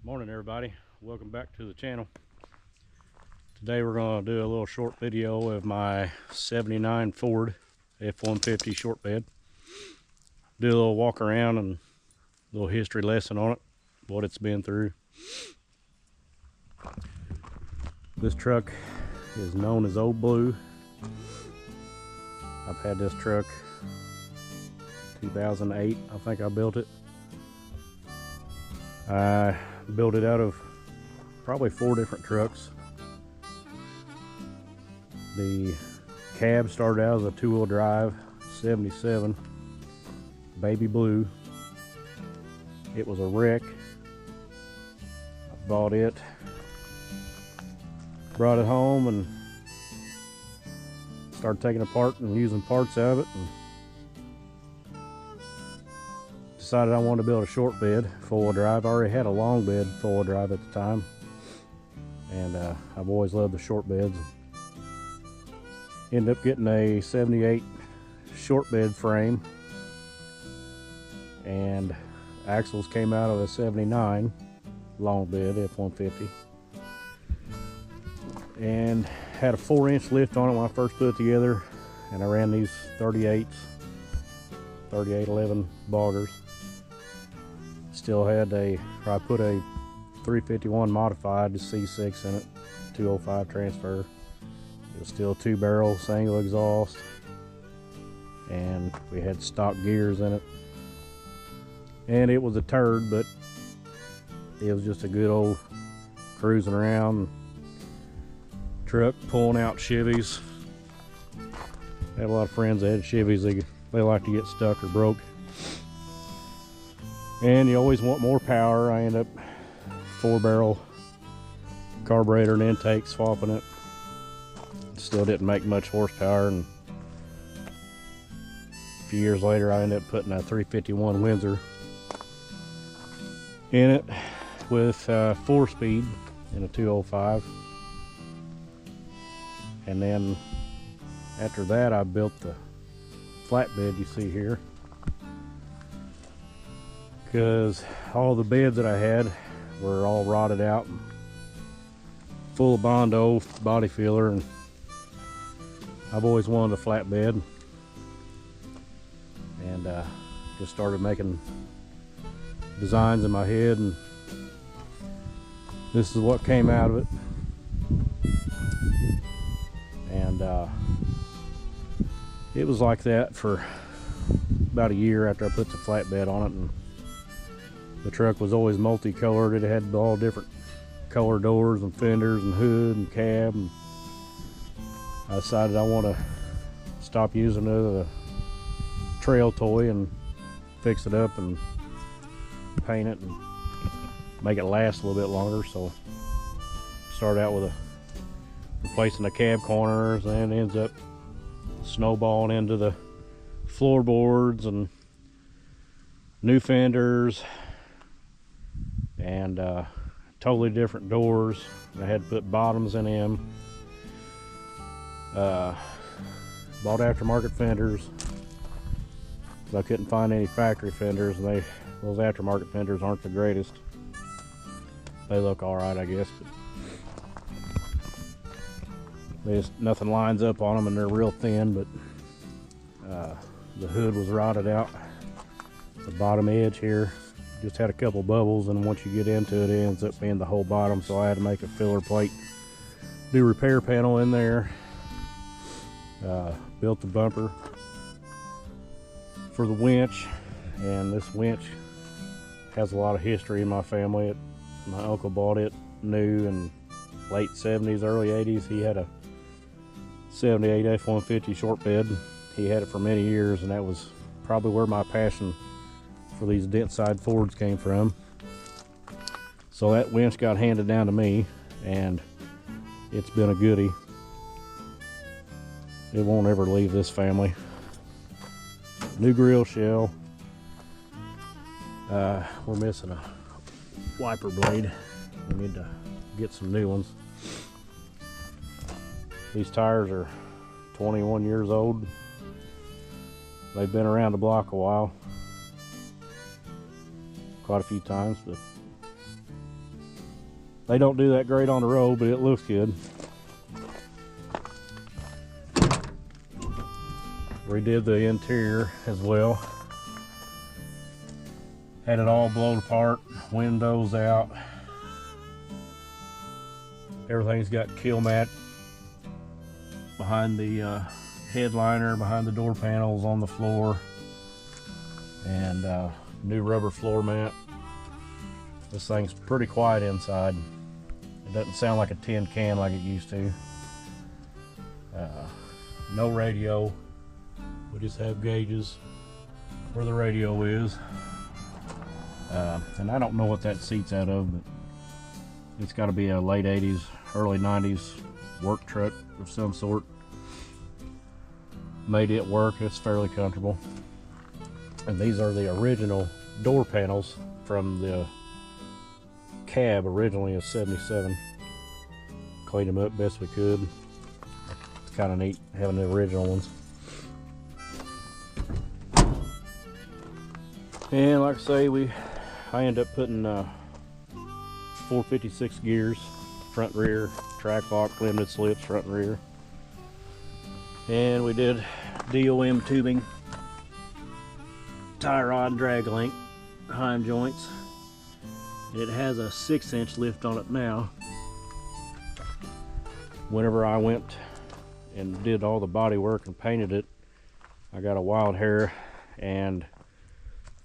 Morning everybody, welcome back to the channel. Today we're going to do a little short video of my 79 Ford F150 short bed. Do a little walk around and a little history lesson on it, what it's been through. This truck is known as Old Blue. I've had this truck 2008, I think I built it. I built it out of probably 4 different trucks. The cab started out as a 2-wheel drive 77 baby blue. It was a wreck. I bought it, brought it home and started taking it apart and using parts out of it, and decided I wanted to build a short bed 4-wheel drive. I already had a long bed 4-wheel drive at the time, and I've always loved the short beds. Ended up getting a 78 short bed frame, and axles came out of a 79 long bed F150, and had a 4-inch lift on it when I first put it together, and I ran these 3811 boggers. Still had I put a 351 modified to C6 in it, 205 transfer. It was still 2-barrel single exhaust, and we had stock gears in it. And it was a turd, but it was just a good old cruising around truck, pulling out Chevys. I had a lot of friends that had Chevys. They like to get stuck or broke. And you always want more power. I end up 4-barrel carburetor and intake, swapping it. Still didn't make much horsepower, and a few years later I ended up putting a 351 Windsor in it with 4-speed in a 205. And then after that I built the flatbed you see here, because all the beds that I had were all rotted out and full of Bondo body filler, and I've always wanted a flatbed, and just started making designs in my head, and this is what came out of it. And it was like that for about a year after I put the flatbed on it, and the truck was always multicolored. It had all different color doors and fenders and hood and cab, and I decided I want to stop using it as a trail toy and fix it up and paint it and make it last a little bit longer. So started out with replacing the cab corners, and ends up snowballing into the floorboards and new fenders and totally different doors. I had to put bottoms in them. Bought aftermarket fenders because I couldn't find any factory fenders, and those aftermarket fenders aren't the greatest. They look all right, I guess, but nothing lines up on them, and they're real thin. But the hood was rotted out. The bottom edge here just had a couple bubbles, and once you get into it, it ends up being the whole bottom. So I had to make a filler plate, do repair panel in there. Built the bumper for the winch, and this winch has a lot of history in my family. My uncle bought it new in late 70s, early 80s. He had a 78 F150 short bed. He had it for many years, and that was probably where my passion for these dent side Fords came from. So that winch got handed down to me, and it's been a goodie. It won't ever leave this family. New grill shell. We're missing a wiper blade. We need to get some new ones. These tires are 21 years old. They've been around the block a while, quite a few times, but They don't do that great on the road, but it looks good. Redid the interior as well. Had it all blown apart, windows out. Everything's got kill mat behind the headliner, behind the door panels, on the floor, and new rubber floor mat. This thing's pretty quiet inside. It doesn't sound like a tin can like it used to. No radio. We just have gauges where the radio is. And I don't know what that seat's out of, but it's got to be a late 80s, early 90s work truck of some sort. Made it work. It's fairly comfortable. And these are the original door panels from the cab, originally a 77. Cleaned them up best we could. It's kind of neat having the original ones. And like I say, I ended up putting 456 gears, front rear, track lock, limited slips, front and rear. And we did DOM tubing, tie rod drag link, heim joints. It has a 6-inch lift on it now. Whenever I went and did all the body work and painted it, I got a wild hair and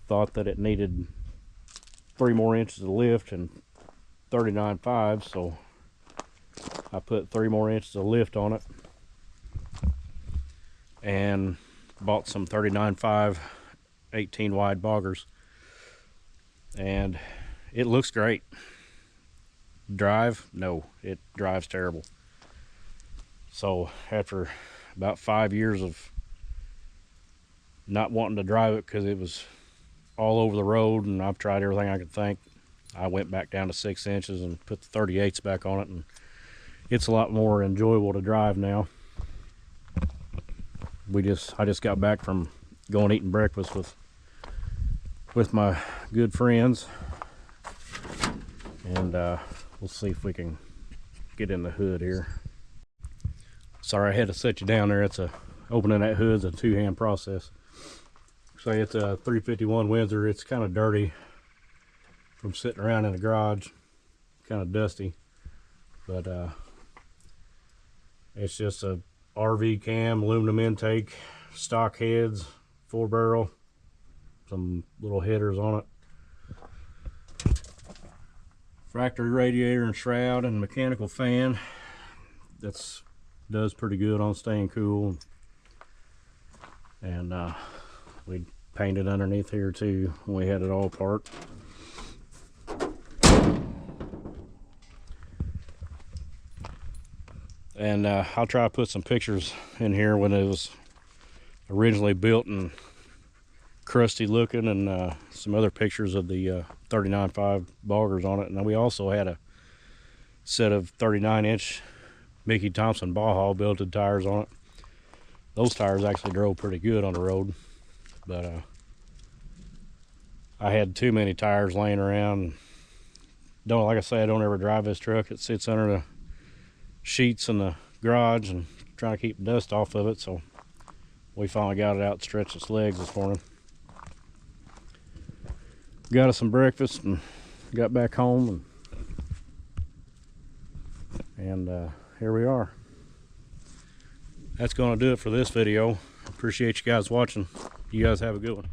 thought that it needed 3 more inches of lift and 39.5, so I put 3 more inches of lift on it and bought some 39.5 18 wide boggers, and it looks great. Drive? No, it drives terrible. So after about 5 years of not wanting to drive it because it was all over the road and I've tried everything I could think, I went back down to 6 inches and put the 38s back on it, and it's a lot more enjoyable to drive now. I just got back from going eating breakfast with my good friends, and we'll see if we can get in the hood here. Sorry I had to set you down there. Opening that hood's a 2-hand process. Say it's a 351 Windsor. It's kind of dirty from sitting around in the garage, kind of dusty, but it's just a RV cam, aluminum intake, stock heads, 4-barrel, some little headers on it, factory radiator and shroud and mechanical fan. Does pretty good on staying cool. And we painted underneath here too when we had it all apart. And I'll try to put some pictures in here when it was originally built and crusty looking, and some other pictures of the 39.5 boggers on it. And then we also had a set of 39-inch Mickey Thompson Baja belted tires on it. Those tires actually drove pretty good on the road, but I had too many tires laying around. Like I say, I don't ever drive this truck. It sits under the sheets in the garage and trying to keep dust off of it, so we finally got it out and stretched its legs this morning. Got us some breakfast and got back home, and here we are. That's going to do it for this video. Appreciate you guys watching. You guys have a good one.